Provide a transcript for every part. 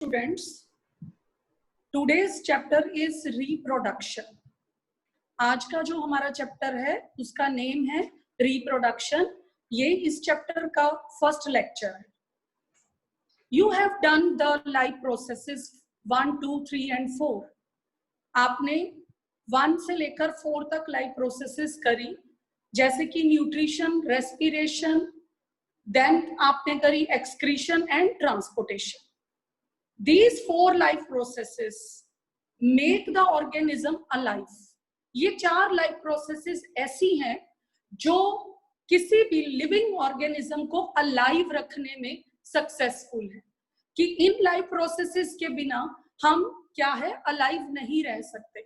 Students, today's chapter is reproduction. आज का जो हमारा चैप्टर है उसका नेम है reproduction. ये इस चैप्टर का फर्स्ट लेक्चर है. You have done the life processes 1, 2, 3 and 4. आपने 1 से लेकर 4 तक लाइफ प्रोसेसेस करी, जैसे कि न्यूट्रिशन, रेस्पिरेशन, देन आपने करी excretion and transportation. These 4 life processes make the organism alive. ये 4 life processes ऐसी हैं जो किसी भी लिविंग ऑर्गेनिज्म को अलाइव रखने में सक्सेसफुल है, कि इन लाइफ प्रोसेसेस के बिना हम क्या है अलाइव नहीं रह सकते.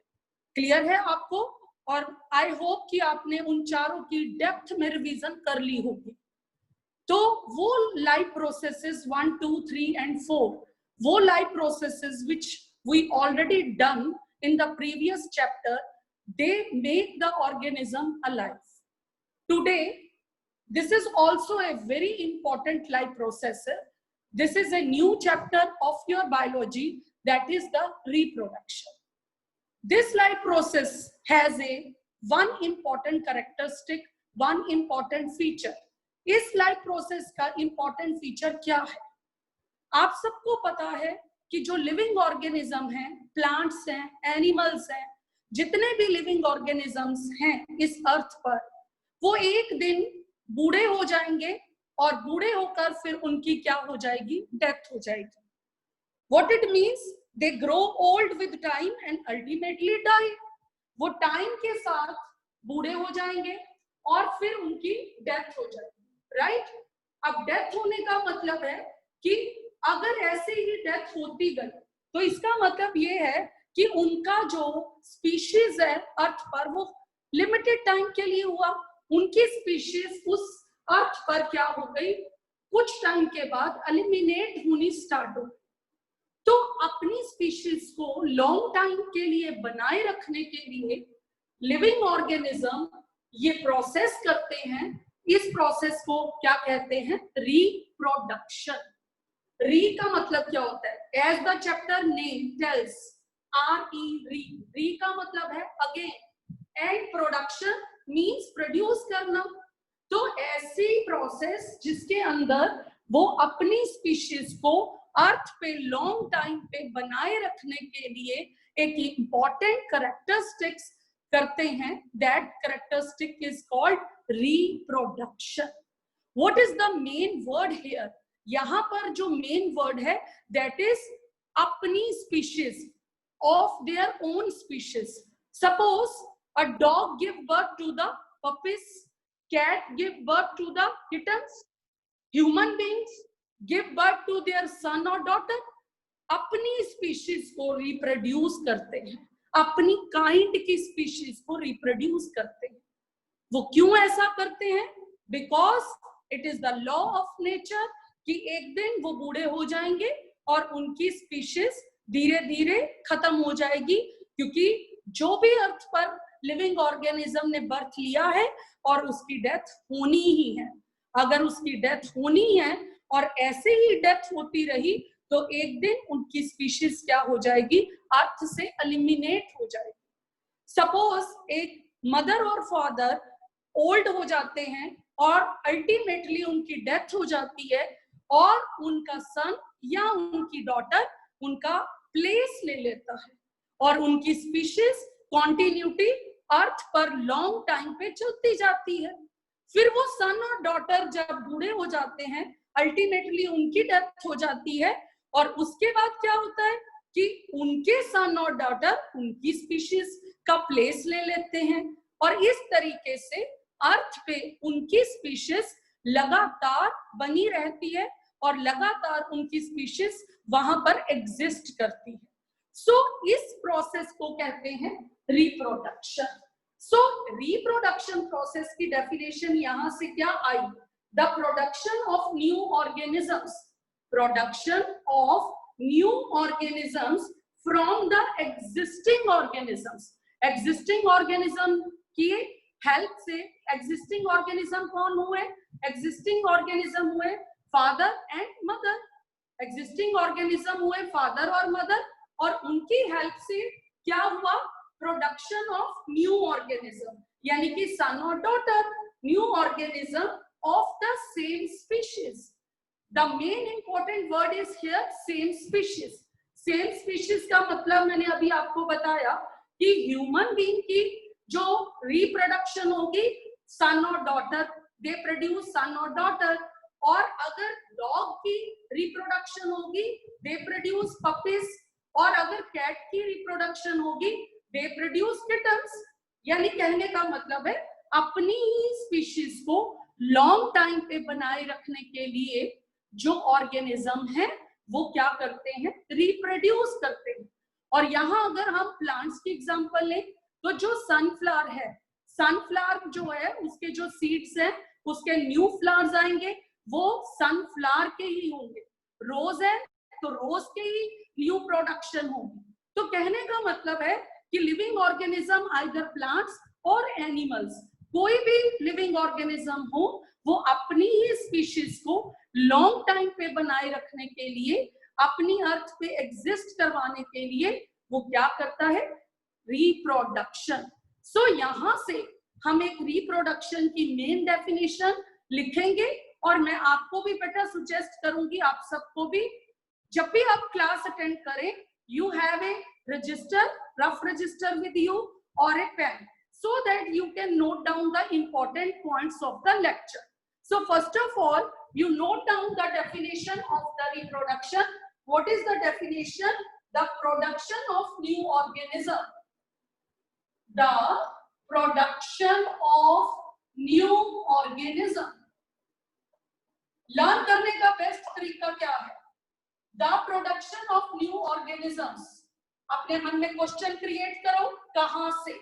क्लियर है आपको? और आई होप कि आपने उन चारों की डेप्थ में रिवीजन कर ली होगी. तो वो लाइफ प्रोसेसेस 1, 2, 3 and 4, वो life processes which we already done in the previous chapter, they make the organism alive. Today, this is also a very important life process. This is a new chapter of your biology, that is the reproduction. This life process has one important characteristic, one important feature. इस life process का important feature क्या है? आप सबको पता है कि जो लिविंग ऑर्गेनिज्म हैं, प्लांट्स हैं, एनिमल्स हैं, जितने भी लिविंग ऑर्गेनिजम्स हैं इस अर्थ पर, वो एक दिन बूढ़े हो जाएंगे और बूढ़े होकर फिर उनकी क्या हो जाएगी? डेथ हो जाएगी. What it means? They grow old with time and ultimately die. वो टाइम के साथ बूढ़े हो जाएंगे और फिर उनकी डेथ हो जाएगी. राइट? अब डेथ होने का मतलब है कि अगर ऐसे ही डेथ होती गई तो इसका मतलब ये है कि उनका जो स्पीशीज है अर्थ पर वो लिमिटेड टाइम के लिए हुआ. उनकी स्पीशीज उस अर्थ पर क्या हो गई? कुछ टाइम के बाद एलिमिनेट होनी स्टार्ट हो गई. तो अपनी स्पीशीज को लॉन्ग टाइम के लिए बनाए रखने के लिए लिविंग ऑर्गेनिज्म ये प्रोसेस करते हैं. इस प्रोसेस को क्या कहते हैं? रिप्रोडक्शन. री का मतलब क्या होता है? As the chapter name tells, re. Re का मतलब है again, and production means produce करना. तो ऐसी प्रोसेस जिसके अंदर वो अपनी स्पीशीज को अर्थ पे लॉन्ग टाइम पे बनाए रखने के लिए एक इंपॉर्टेंट कैरेक्टरिस्टिक्स करते हैं. That characteristic is called reproduction. What is the main word here? यहां पर जो मेन वर्ड है दैट इज अपनी species, of their own species. Suppose a dog give birth to the puppies, cat give birth to the kittens, human beings give birth to their son और daughter. अपनी species को reproduce करते हैं, अपनी kind की species को reproduce करते हैं. वो क्यों ऐसा करते हैं? Because it is the law of nature कि एक दिन वो बूढ़े हो जाएंगे और उनकी स्पीशीज धीरे धीरे खत्म हो जाएगी, क्योंकि जो भी अर्थ पर लिविंग ऑर्गेनिज्म ने बर्थ लिया है और उसकी डेथ होनी ही है. अगर उसकी डेथ होनी है और ऐसे ही डेथ होती रही तो एक दिन उनकी स्पीशीज क्या हो जाएगी? अर्थ से एलिमिनेट हो जाएगी. सपोज एक मदर और फादर ओल्ड हो जाते हैं और अल्टीमेटली उनकी डेथ हो जाती है और उनका सन या उनकी डॉटर उनका प्लेस ले लेता है और उनकी स्पीशीज कॉन्टिन्यूटी अर्थ पर लॉन्ग टाइम पे चलती जाती है. फिर वो सन और डॉटर जब बूढ़े हो जाते हैं, अल्टीमेटली उनकी डेथ हो जाती है और उसके बाद क्या होता है कि उनके सन और डॉटर उनकी स्पीशीज का प्लेस ले लेते हैं और इस तरीके से अर्थ पे उनकी स्पीशीज लगातार बनी रहती है और लगातार उनकी स्पीशीज वहां पर एग्जिस्ट करती है. सो इस प्रोसेस को कहते हैं रिप्रोडक्शन. सो रिप्रोडक्शन प्रोसेस की डेफिनेशन यहां से क्या आई? The production of new organisms. Production of new organisms from the existing organisms. Existing organism की हेल्प से, एग्जिस्टिंग ऑर्गेनिज्म कौन हुए? एग्जिस्टिंग ऑर्गेनिज्म हुए father and mother. Existing organism हुए फादर और मदर, और उनकी हेल्प से क्या हुआ, प्रोडक्शन ऑफ न्यू ऑर्गेनिज्म, यानी कि सन और daughter, new organism of the same species. The main important word is here same species. Same species का मतलब मैंने अभी आपको बताया कि ह्यूमन बीइंग की जो रिप्रोडक्शन होगी सन और डॉटर, दे प्रोड्यूस सन और डॉटर. और अगर डॉग की रिप्रोडक्शन होगी दे प्रोड्यूस पपीज, और अगर कैट की रिप्रोडक्शन होगी दे प्रोड्यूस किटन्स. यानी कहने का मतलब है अपनी ही स्पीशीज को लॉन्ग टाइम पे बनाए रखने के लिए जो ऑर्गेनिज्म है वो क्या करते हैं, रिप्रोड्यूस करते हैं. और यहाँ अगर हम प्लांट्स की एग्जांपल लें तो जो सनफ्लावर है, सनफ्लावर जो है उसके जो सीड्स हैं उसके न्यू फ्लावर्स आएंगे, वो सनफ्लावर के ही होंगे. रोज है तो रोज के ही न्यू प्रोडक्शन होगी. तो कहने का मतलब है कि लिविंग ऑर्गेनिज्म आइदर प्लांट्स और एनिमल्स, कोई भी लिविंग ऑर्गेनिज्म हो वो अपनी ही स्पीशीज को लॉन्ग टाइम पे बनाए रखने के लिए, अपनी अर्थ पे एग्जिस्ट करवाने के लिए वो क्या करता है, रिप्रोडक्शन. सो यहाँ से हम एक रिप्रोडक्शन की मेन डेफिनेशन लिखेंगे. और मैं आपको भी बेटा सुजेस्ट करूंगी, आप सबको भी जब भी आप क्लास अटेंड करें, you have a register, rough register with you और ए pen, so that you can note down the important points of the lecture. So first of all, you note down the definition of the reproduction. What is the definition? The production of new organism. The production of new organism. Learn करने का best तरीका क्या है? The production of new organisms. अपने मन में question create करो, कहां से?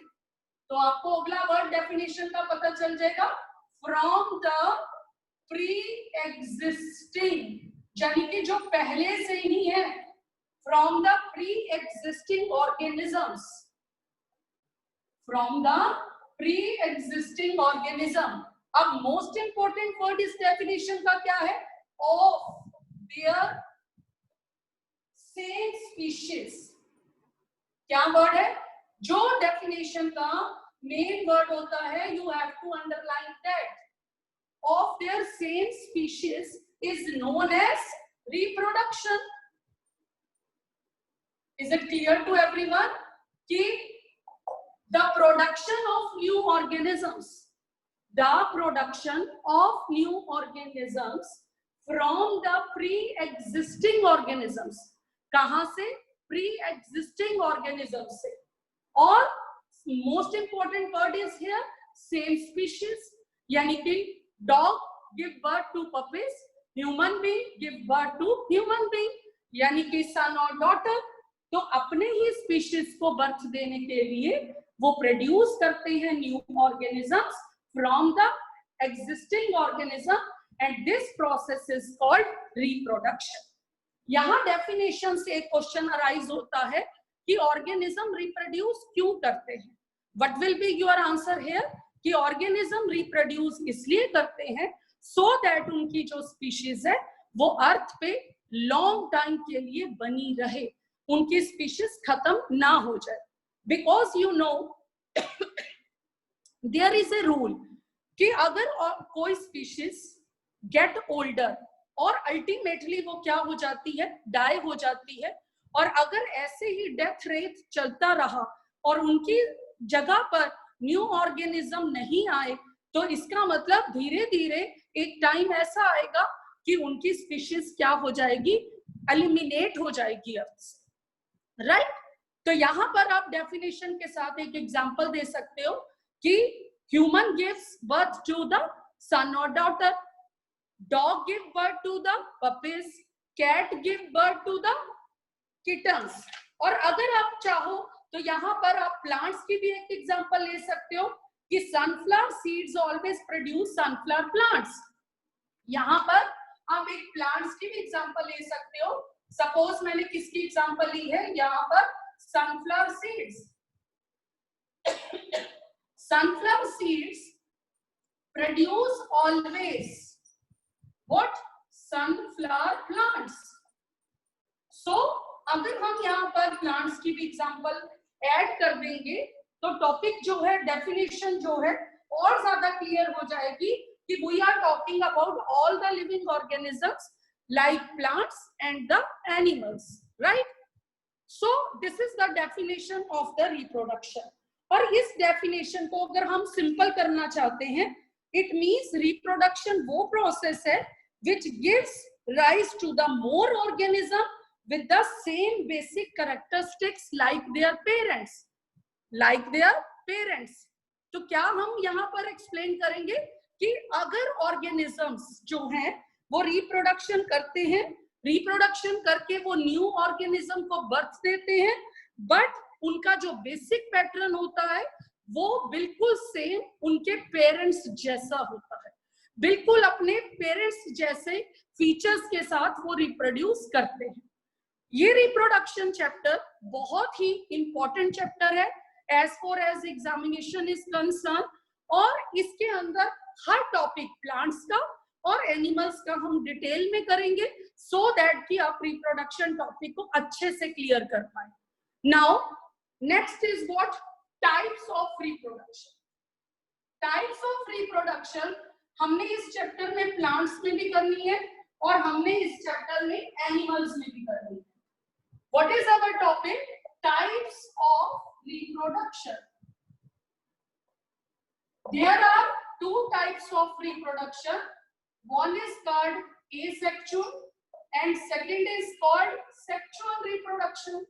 तो आपको अगला वर्ड डेफिनेशन का पता चल जाएगा, फ्रॉम द प्री एग्जिस्टिंग, यानी कि जो पहले से ही है, from the pre existing organisms, from the pre existing organism. अब मोस्ट इंपोर्टेंट वर्ड इस डेफिनेशन का क्या है, ऑफ देयर सेम स्पीशीज. क्या वर्ड है? जो डेफिनेशन का मेन वर्ड होता है, you have to underline that, of their same species is known as reproduction. Is it clear to everyone कि the production of new organisms, the production of new organisms from the pre-existing organisms. कहां से? pre-existing organisms से. और most important word is here same species, यानी कि dog give birth to puppies, human being give birth to human being, यानी कि son और daughter. तो अपने ही स्पीशीज को बर्थ देने के लिए वो प्रोड्यूस करते हैं new organisms from the existing organism, and this process is called reproduction. यहाँ डेफिनेशन से एक क्वेश्चन अराइज होता है कि ऑर्गेनिज्म रिप्रोड्यूस क्यों करते हैं. What will be your answer here कि ऑर्गेनिज्म रिप्रोड्यूस इसलिए करते हैं सो दैट उनकी जो स्पीशीज है वो अर्थ पे लॉन्ग टाइम के लिए बनी रहे, उनकी स्पीशीज खत्म ना हो जाए. Because you know there is a rule कि अगर कोई स्पीशीज गेट ओल्डर और अल्टीमेटली वो क्या हो जाती है, डाई हो जाती है, और अगर ऐसे ही डेथ रेट चलता रहा और उनकी जगह पर न्यू ऑर्गेनिज्म नहीं आए, तो इसका मतलब धीरे धीरे एक टाइम ऐसा आएगा कि उनकी स्पीशीज क्या हो जाएगी, एलिमिनेट हो जाएगी अर्थ से. राइट? तो यहां पर आप डेफिनेशन के साथ एक एग्जांपल दे सकते हो कि human gives birth to the son और daughter, dog give birth to the puppies, cat give birth to the kittens. और अगर आप चाहो तो यहाँ पर आप प्लांट्स की भी एक एग्जांपल ले सकते हो कि sunflower seeds always produce sunflower plants. यहाँ पर आप एक प्लांट्स की भी एग्जांपल ले सकते हो. सपोज मैंने किसकी एग्जांपल ली है यहाँ पर, sunflower seeds. Sunflower seeds produce always what, sunflower plants. So अगर हम यहाँ पर प्लांट्स की भी एग्जांपल ऐड कर देंगे तो टॉपिक जो है, डेफिनेशन जो है और ज्यादा क्लियर हो जाएगी कि we are talking about all the living organisms like plants and the animals, right? So this is the definition of the reproduction. और इस डेफिनेशन को अगर हम सिंपल करना चाहते हैं, इट मीन्स रिप्रोडक्शन वो प्रोसेस है which gives rise to the more organism with the same basic characteristics like their parents, तो क्या हम यहाँ पर एक्सप्लेन करेंगे कि अगर ऑर्गेनिजम्स जो हैं वो रिप्रोडक्शन करते हैं, रिप्रोडक्शन करके वो न्यू ऑर्गेनिज्म को बर्थ देते हैं, बट उनका जो बेसिक पैटर्न होता है वो बिल्कुल सेम उनके पेरेंट्स जैसा होता है, बिल्कुल अपने पेरेंट्स जैसे फीचर्स के साथ वो रिप्रोड्यूस करते हैं। ये रिप्रोडक्शन चैप्टर बहुत ही इंपॉर्टेंट चैप्टर है as far as examination is concern, और इसके अंदर हर टॉपिक प्लांट्स का और एनिमल्स का हम डिटेल में करेंगे सो दैट कि आप रिप्रोडक्शन टॉपिक को अच्छे से क्लियर कर पाए। Now next is what? Types of reproduction. Types of reproduction हमने इस चैप्टर में प्लांट्स में भी करनी है और हमने इस चैप्टर में एनिमल्स में भी करनी है। What is our topic? Types of reproduction. There are two types of reproduction. One is called asexual and second is called sexual reproduction.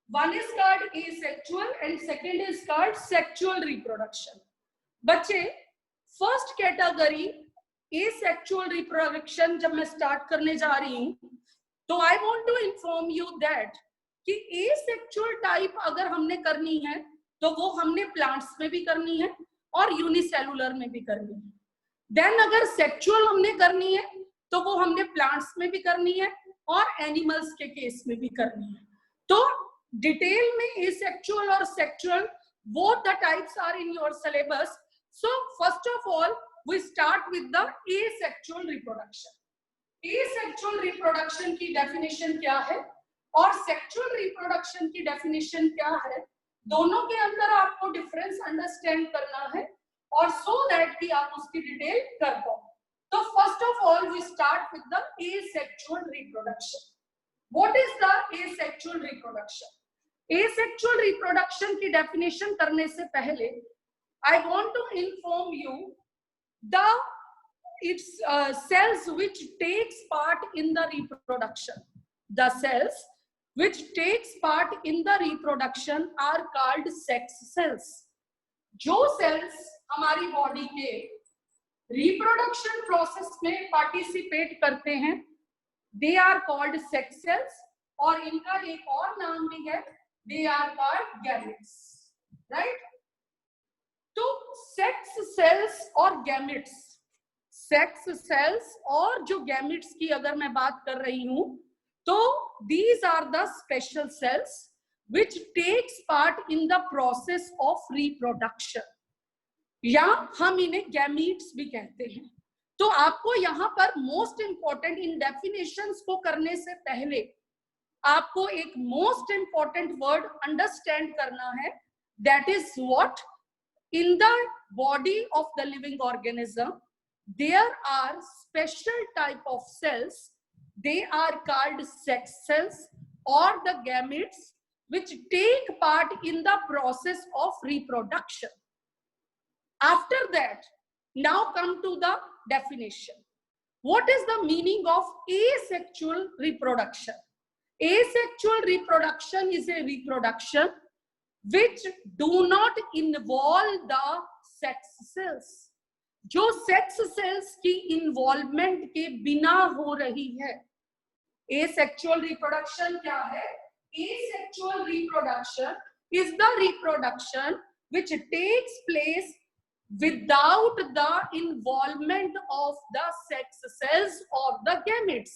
One is called asexual and second is called sexual reproduction. बच्चे, first category asexual reproduction जब मैं start करने जा रही हूं तो I want to inform you that कि asexual type अगर हमने करनी है तो वो हमने प्लांट्स में भी करनी है और यूनिसेलुलर में भी करनी है। देन अगर सेक्सुअल हमने करनी है तो वो हमने प्लांट्स में भी करनी है और एनिमल्स के केस में भी करनी है। तो डिटेल में एसेक्सुअल और sexual both the types are in your syllabus. So first of all we start with the asexual reproduction. Asexual reproduction की डेफिनेशन क्या है और सेक्सुअल रिप्रोडक्शन की डेफिनेशन क्या है, दोनों के अंदर आपको डिफरेंस अंडरस्टैंड करना है और सो दैट कि आप उसकी डिटेल कर पाओ। तो first of all we start with the asexual reproduction. What is the asexual reproduction? Asexual reproduction की डेफिनेशन करने से पहले I want to inform you the it's cells which takes part in the reproduction. The cells which takes part in the reproduction are called sex cells. जो cells हमारी body के reproduction process में participate करते हैं they are called sex cells, और इनका एक और नाम भी है, they are called gametes, right? तो sex cells और gametes, सेक्स सेल्स और जो गैमेट्स की अगर मैं बात कर रही हूं तो these are the special cells which takes part in the process of reproduction, या हम इन्हें गैमेट्स भी कहते हैं। तो आपको यहाँ पर मोस्ट इंपॉर्टेंट इन डेफिनेशंस को करने से पहले आपको एक मोस्ट इंपॉर्टेंट वर्ड अंडरस्टैंड करना है, that is what? In the body of the living organism there are special type of cells, they are called sex cells or the gametes which take part in the process of reproduction. After that, now come to the definition. What is the meaning of asexual reproduction? Asexual reproduction is a reproduction which do not involve the sex cells, जो sex cells की involvement के बिना हो रही है। Asexual reproduction क्या है? Asexual reproduction is the reproduction which takes place without the involvement of the sex cells और द गैमेट्स।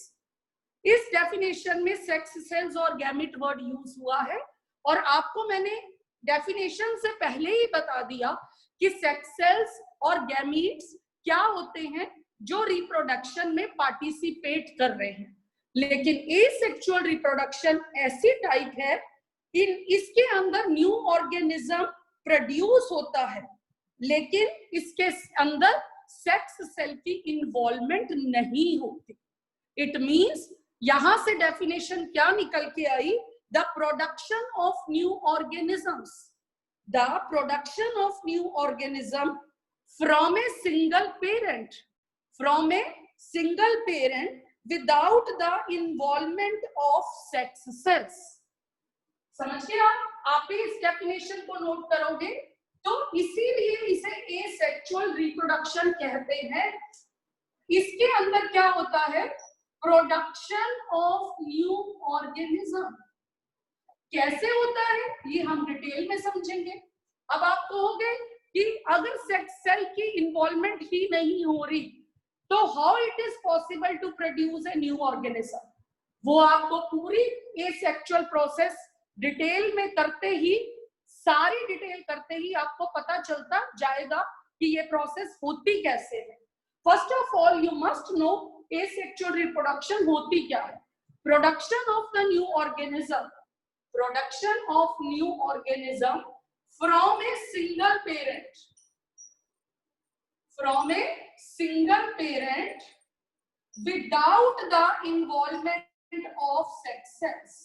इस डेफिनेशन में सेक्स सेल्स और गैमेट वर्ड यूज हुआ है और आपको मैंने डेफिनेशन से पहले ही बता दिया कि सेक्स सेल्स और गैमीट्स क्या होते हैं जो रिप्रोडक्शन में पार्टिसिपेट कर रहे हैं। लेकिन एसेक्सुअल रिप्रोडक्शन ऐसी टाइप है इसके अंदर न्यू ऑर्गेनिज्म प्रोड्यूस होता है, लेकिन इसके अंदर सेक्स सेल की इन्वॉल्वमेंट नहीं होती। इट मींस यहां से डेफिनेशन क्या निकल के आई, the production of new organisms, the production of new organism from a single parent, from a single parent without the involvement of sex cells. समझ गए आप भी इस डेफिनेशन को नोट करोगे तो इसीलिए इसे एसेक्सुअल रिप्रोडक्शन कहते हैं। इसके अंदर क्या होता है, प्रोडक्शन ऑफ न्यू ऑर्गेनिज्म। कैसे होता है ये हम डिटेल में समझेंगे। अब आप कहोगे कि अगर सेक्स सेल की इन्वॉल्वमेंट ही नहीं हो रही तो how it is possible to produce a new organism. वो आपको पूरी एसेक्सुअल प्रोसेस डिटेल में करते ही, सारी डिटेल करते ही आपको पता चलता जाएगा कि ये प्रोसेस होती कैसे है। First of all you must know asexual reproduction होती क्या है। Production of the new organism, production of new organism from a single parent, from a single parent without the involvement of sex sales.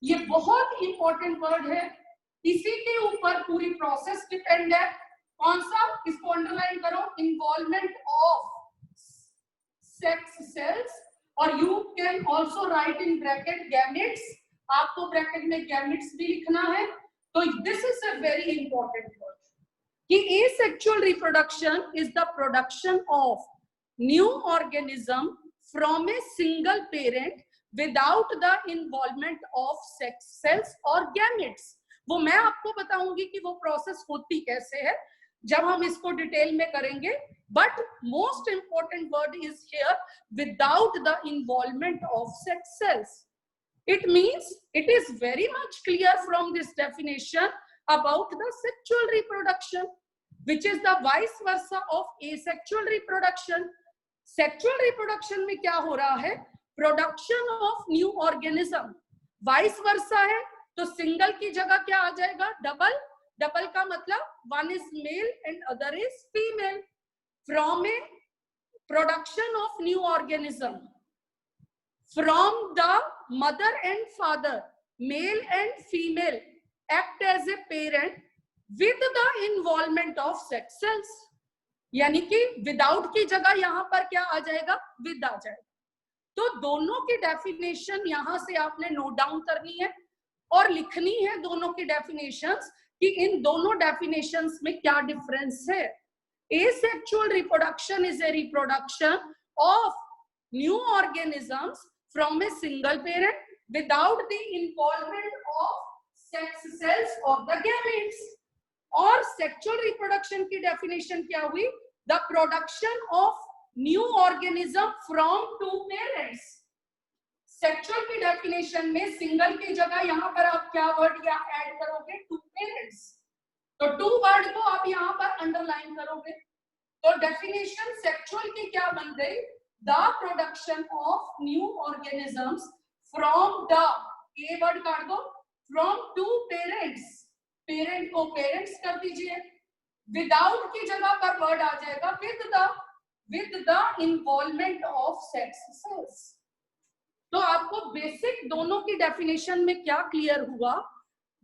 ये बहुत important word है, इसी के ऊपर पूरी प्रोसेस डिपेंड है। कौन सा, इसको अंडरलाइन करो, इन्वॉल्वमेंट ऑफ सेक्स सेल्स, और you can also write in bracket gametes. आपको ब्रैकेट में गैमेट्स भी लिखना है। तो this is a very important word कि asexual reproduction is the production of new organism from a single parent without the involvement of sex cells और gametes. वो मैं आपको बताऊंगी कि वो प्रोसेस होती कैसे है जब हम इसको डिटेल में करेंगे। But most important word is here without the involvement of sex sales. It means it is very much clear from this definition about the sexual reproduction, which is the vice versa of asexual reproduction. Sexual reproduction में क्या हो रहा है, production of new organism. Vice versa है तो single की जगह क्या आ जाएगा, डबल। डबल का मतलब one is male and other is female. From A production of new organism from the mother and father, male and female act as a parent with the involvement of sex cells। यानी कि without की जगह यहां पर क्या आ जाएगा, with आ जाएगा। तो दोनों की डेफिनेशन यहां से आपने नोट डाउन करनी है और लिखनी है दोनों की डेफिनेशंस कि इन दोनों डेफिनेशंस में क्या डिफरेंस है। Asexual reproduction is a reproduction of new organisms from a single parent without the involvement of sex cells or the gametes। और sexual reproduction की definition क्या हुई, the production of new organism from two parents। sexual की definition में single की जगह यहाँ पर आप क्या word या add करोगे, two parents। तो two word को आप यहाँ पर underline करोगे। तो definition sexual की क्या बन गई, the production of new organisms from the, ये वर्ड काट दो, from two parents, parent को parents कर दीजिए, without की जगह पर वर्ड आ जाएगा with the involvement of sex cells। तो आपको बेसिक दोनों की डेफिनेशन में क्या क्लियर हुआ,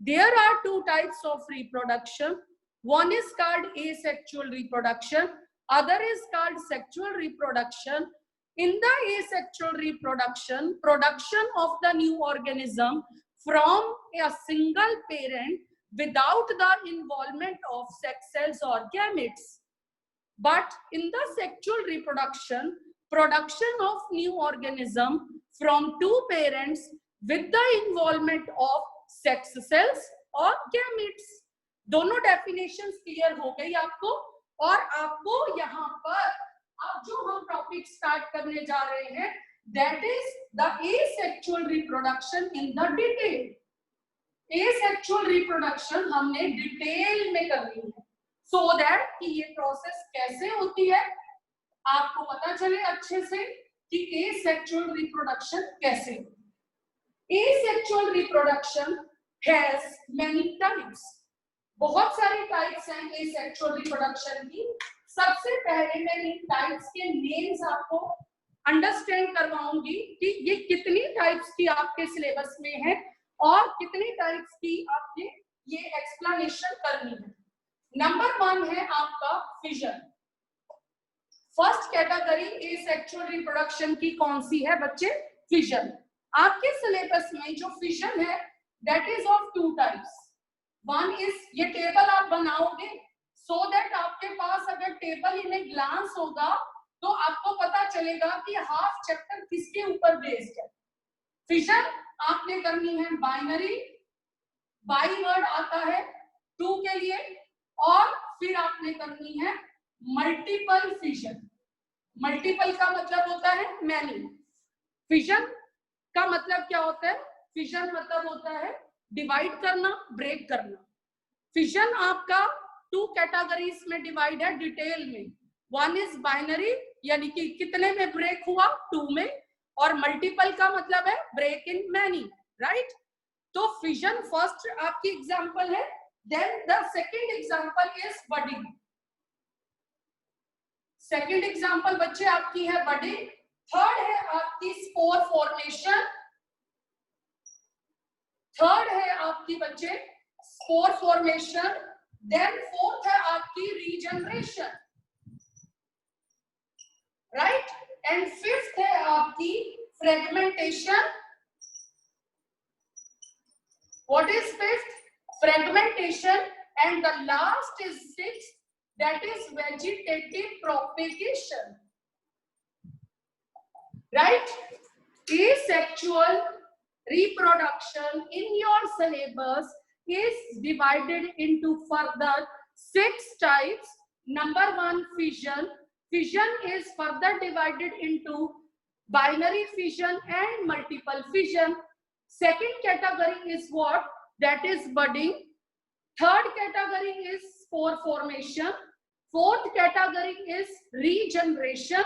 there are two types of reproduction, one is called asexual reproduction, other is called sexual reproduction। In the asexual reproduction, production of the new organism from a single parent without the involvement of sex cells or gametes। But in the sexual reproduction, production of new organism from two parents with the involvement of sex cells or gametes। दोनों definitions clear हो गई आपको। और आपको यहाँ पर अब जो हम टॉपिक स्टार्ट करने जा रहे हैं, that is the asexual reproduction in the detail. Asexual reproduction हमने डिटेल में करनी है सो दैट कि ये प्रोसेस कैसे होती है आपको पता चले अच्छे से कि एसेक्सुअल रिप्रोडक्शन कैसे होती है। Asexual reproduction has many types, बहुत सारे टाइप्स हैं एसेक्सुअल रिप्रोडक्शन की। सबसे पहले मैं इन टाइप्स के नेम्स आपको अंडरस्टैंड करवाऊंगी कि ये कितनी टाइप्स की आपके सिलेबस में है और कितनी टाइप्स की आपने ये एक्सप्लेनेशन करनी है। नंबर 1 है आपका fission. First category asexual reproduction की कौन सी है बच्चे? फिजन। आपके सिलेबस में जो फिजन है that is of 2 types. One is, ये टेबल आप बनाओगे सो दैट आपके पास अगर टेबल इन ग्लांस होगा तो आपको पता चलेगा कि हाफ चैप्टर किसके ऊपर बेस्ड है। फिजन आपने करनी है बाइनरी, बाई वर्ड आता है 2 के लिए, और फिर आपने करनी है मल्टीपल फिजन। मल्टीपल का मतलब होता है मैनी। फिजन का मतलब क्या होता है? फिजन मतलब होता है डिवाइड करना, ब्रेक करना। फिजन आपका 2 कैटेगरीज में डिवाइड है डिटेल में। वन इज बाइनरी, यानी कि कितने में ब्रेक हुआ? 2 में। और मल्टीपल का मतलब है ब्रेक इन मैनी, राइट? तो फिजन फर्स्ट आपकी एग्जांपल है। Then the second example is budding. Second example बच्चे आपकी है बडिंग। थर्ड है आपकी स्पोर फॉर्मेशन। थर्ड है आपकी बच्चे स्पोर फॉर्मेशन। देन फोर्थ है आपकी रीजनरेशन, राइट? एंड फिफ्थ है आपकी fragmentation. What is fifth? Fragmentation. And the last is sixth, that is vegetative propagation, right? Asexual reproduction in your syllabus is divided into further 6 types. Number 1, fission. Fission is further divided into binary fission and multiple fission. Second category is what? That is budding. Third category is spore formation. Fourth category is regeneration.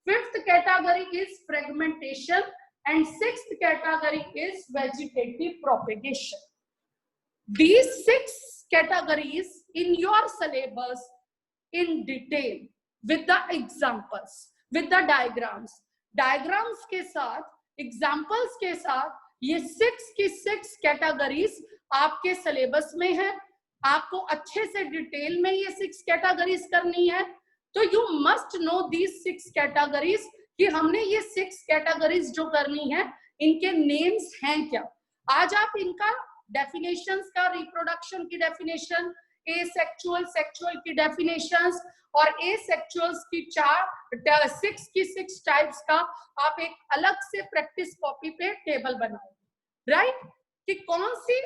Fifth category is fragmentation. And sixth category is vegetative propagation. These 6 categories in your syllabus in detail with the examples, with the diagrams. Diagrams के साथ, examples के साथ, ये 6 की 6 categories आपके syllabus में है। आपको अच्छे से डिटेल में ये 6 कैटेगरीज करनी है। तो you must know these 6 categories कि हमने ये 6 कैटेगरीज जो करनी है इनके नेम्स हैं क्या। आज आप इनका डेफिनेशंस का, रिप्रोडक्शन की डेफिनेशन, एसेक्सुअल, सेक्सुअल की डेफिनेशंस और एसेक्सुअल्स की 6 की 6 टाइप्स का आप एक अलग से प्रैक्टिस कॉपी पे टेबल बनाओगे, राइट? कि कौन सी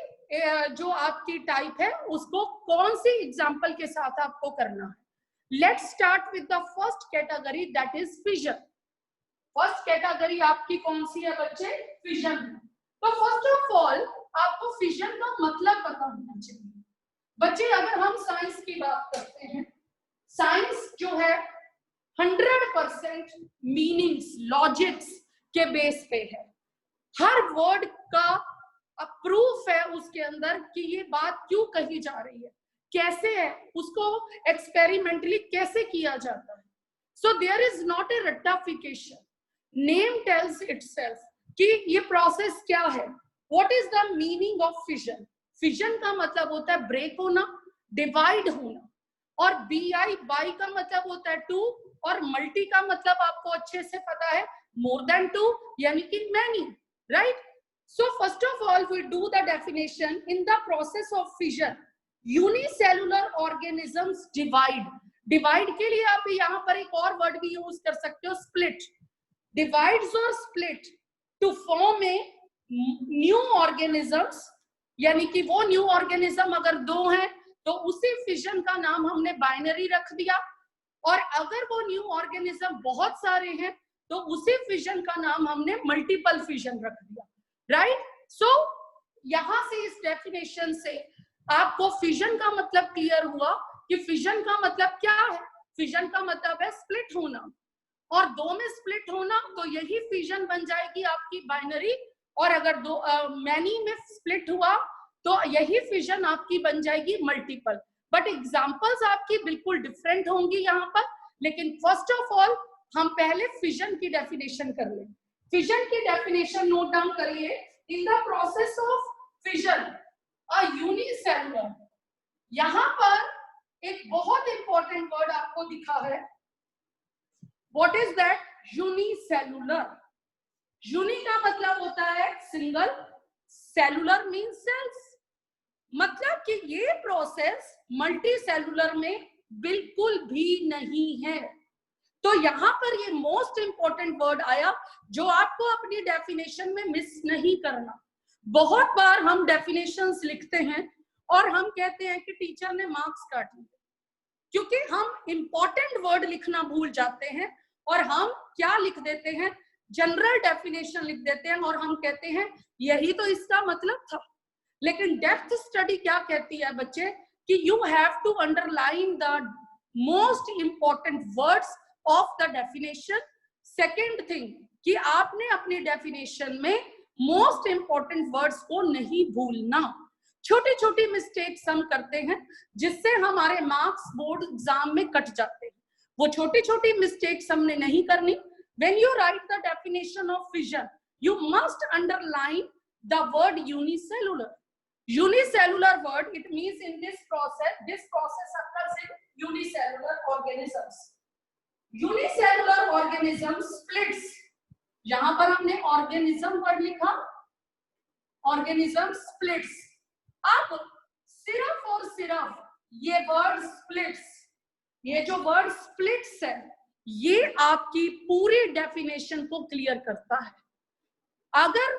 जो आपकी टाइप है उसको कौन सी एग्जांपल के साथ आपको करना है। Let's start with the first category that is fission. First category आपकी कौन सी है बच्चे? फिजन। तो फर्स्ट ऑफ ऑल आपको फिजन का मतलब पता होना चाहिए। बच्चे अगर हम साइंस की बात करते हैं, साइंस जो है 100% मीनिंग्स, लॉजिक्स के बेस पे है। हर वर्ड का प्रूफ है उसके अंदर कि ये बात क्यों कही जा रही है, कैसे है, उसको एक्सपेरिमेंटली कैसे किया जाता है। So there is not a रट्टाफिकेशन। नेम टेल्स इटसेल्फ कि ये प्रोसेस क्या है। What is the meaning of fission? Fission का मतलब होता है ब्रेक होना, डिवाइड होना। और BI, बाई का मतलब होता है 2, और मल्टी का मतलब आपको अच्छे से पता है मोर देन 2, यानी कि many, right? So first of all, we do the definition. In the process of fission, unicellular organisms divide. Divide के लिए आप यहाँ पर एक और वर्ड भी यूज कर सकते हो, split. Divides or split to form a new organisms. यानी कि वो न्यू ऑर्गेनिज्म अगर 2 हैं तो उसी फिजन का नाम हमने बाइनरी रख दिया, और अगर वो न्यू ऑर्गेनिज्म बहुत सारे हैं तो उसी फिजन का नाम हमने मल्टीपल फिजन रख दिया, राइट? सो यहां से इस डेफिनेशन से आपको फिजन का मतलब क्लियर हुआ कि फिजन का मतलब क्या है। फिजन का मतलब है स्प्लिट होना। और दो में स्प्लिट होना तो यही फिजन बन जाएगी आपकी बाइनरी, और अगर दो मैनी में स्प्लिट हुआ तो यही फिजन आपकी बन जाएगी मल्टीपल। बट एग्जांपल्स आपकी बिल्कुल डिफरेंट होंगी यहाँ पर। लेकिन फर्स्ट ऑफ ऑल हम पहले फिजन की डेफिनेशन कर लें। फिजन की डेफिनेशन नोट डाउन करिए। In the process of fission a unicellular, यहाँ पर एक बहुत इंपॉर्टेंट वर्ड आपको दिखा है। What is that? Unicellular. Uni का मतलब होता है सिंगल, सेलुलर मीन सेल्स, मतलब कि ये प्रोसेस मल्टी सेलुलर में बिल्कुल भी नहीं है। तो यहां पर ये मोस्ट इंपॉर्टेंट वर्ड आया जो आपको अपनी डेफिनेशन में मिस नहीं करना। बहुत बार हम डेफिनेशंस लिखते हैं और हम कहते हैं कि टीचर ने मार्क्स काट लिए, क्योंकि हम इंपॉर्टेंट वर्ड लिखना भूल जाते हैं और हम क्या लिख देते हैं, जनरल डेफिनेशन लिख देते हैं और हम कहते हैं यही तो इसका मतलब था। लेकिन डेप्थ स्टडी क्या कहती है बच्चे कि you have to underline the most important words of the definition. Second thing कि आपने अपनी डेफिनेशन में मोस्ट इंपॉर्टेंट वर्ड्स को नहीं भूलना। छोटी छोटी मिस्टेक्स हम करते हैं जिससे हमारे मार्क्स बोर्ड एग्जाम में कट जाते हैं। वो छोटी छोटी मिस्टेक्स हमने नहीं करनी। When you write the definition of fission, you must underline the word unicellular. Unicellular word, it means in this process occurs in unicellular organisms. Unicellular organism splits. यहां पर हमने organism वर्ड लिखा, organism splits. अब सिर्फ और सिर्फ ये word splits, ये जो वर्ड splits है ये आपकी पूरी डेफिनेशन को क्लियर करता है। अगर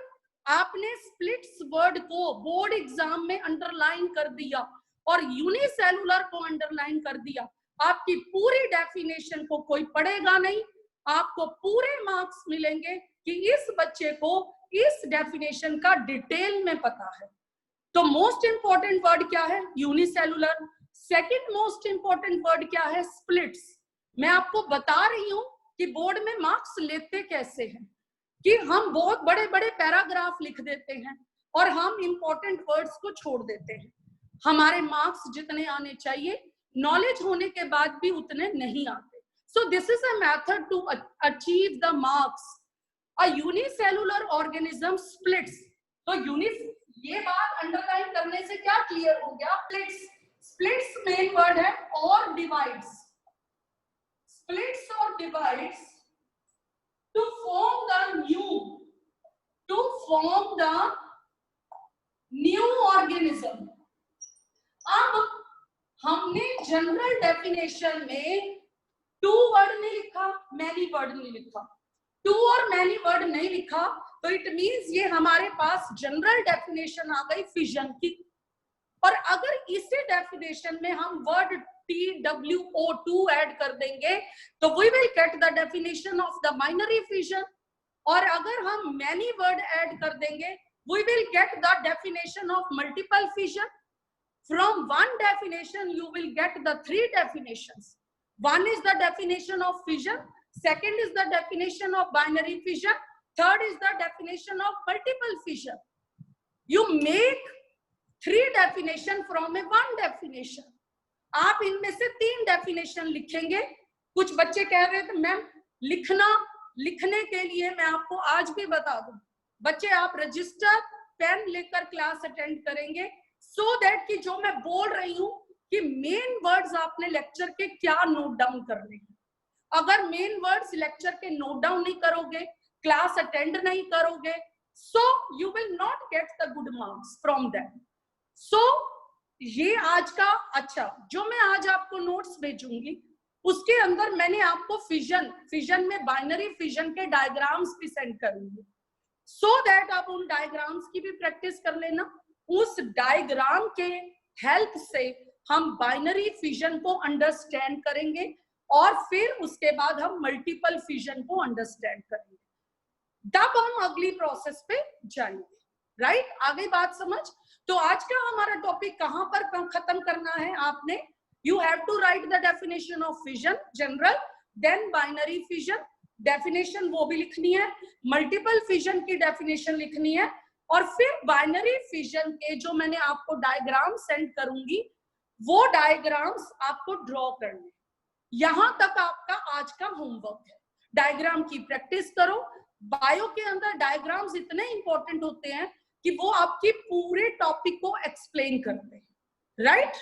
आपने स्प्लिट्स वर्ड को बोर्ड एग्जाम में अंडरलाइन कर दिया और यूनिसेलुलर को अंडरलाइन कर दिया, आपकी पूरी डेफिनेशन को कोई पढ़ेगा नहीं। आपको पूरे मार्क्स मिलेंगे कि इस बच्चे को इस डेफिनेशन का डिटेल में पता है। तो मोस्ट इंपॉर्टेंट वर्ड क्या है? Unicellular. Second most important word क्या है? स्प्लिट्स। मैं आपको बता रही हूं कि बोर्ड में मार्क्स लेते कैसे हैं, कि हम बहुत बड़े बड़े पैराग्राफ लिख देते हैं और हम इंपॉर्टेंट वर्ड्स को छोड़ देते हैं। हमारे मार्क्स जितने आने चाहिए नॉलेज होने के बाद भी उतने नहीं आते। So this is a method to achieve the marks. A unicellular organism splits. तो ये बात अंडरलाइन करने से क्या क्लियर हो गया? स्प्लिट्स, स्प्लिट्स मेन वर्ड है, और divides. Splits or divides to form the new organism. अब हमने जनरल डेफिनेशन में टू वर्ड नहीं लिखा, मैनी वर्ड नहीं लिखा। टू और मैनी वर्ड नहीं लिखा तो इट मींस ये हमारे पास जनरल डेफिनेशन आ गई फिजन की। और अगर इसी डेफिनेशन में हम वर्ड TWO2 ऐड कर देंगे तो we will get the definition of the binary fission। और अगर हम many word ऐड कर देंगे we will get the definition of multiple fission। From one definition you will get the three definitions। One is the definition of fission, second is the definition of binary fission, third is the definition of multiple fission। You make three definition from a one definition। आप इनमें से तीन definition लिखेंगे। कुछ बच्चे कह रहे थे मैम लिखने के लिए मैं आपको आज भी बता दूं, बच्चे आप रजिस्टर पेन लेकर क्लास अटेंड करेंगे सो दैट कि जो मैं बोल रही हूं कि मेन वर्ड्स आपने लेक्चर के क्या नोट डाउन करने हैं। अगर मेन वर्ड्स लेक्चर के नोट डाउन नहीं करोगे, क्लास अटेंड नहीं करोगे, so you will not get the good marks from that. सो ये आज का जो मैं आज आपको नोट्स भेजूंगी उसके अंदर मैंने आपको फिजन में बाइनरी फिजन के डायग्राम्स भी सेंड करूंगी सो दैट आप उन डायग्राम्स की भी प्रैक्टिस कर लेना। उस डायग्राम के हेल्प से हम बाइनरी फिजन को अंडरस्टैंड करेंगे और फिर उसके बाद हम मल्टीपल फिजन को अंडरस्टैंड करेंगे, तब हम अगली प्रोसेस पे जाएंगे। राइट, आगे बात समझ। तो आज का हमारा टॉपिक कहां पर खत्म करना है आपने? You have to write the definition of fission general, then binary fission, definition वो भी लिखनी है, मल्टीपल फिजन की डेफिनेशन लिखनी है, और फिर बाइनरी फिजन के जो मैंने आपको डायग्राम सेंड करूंगी वो डायग्राम्स आपको ड्रॉ करने। यहां तक आपका आज का होमवर्क है। डायग्राम की प्रैक्टिस करो। बायो के अंदर डायग्राम्स इतने इंपॉर्टेंट होते हैं कि वो आपकी पूरे टॉपिक को एक्सप्लेन करते हैं, राइट?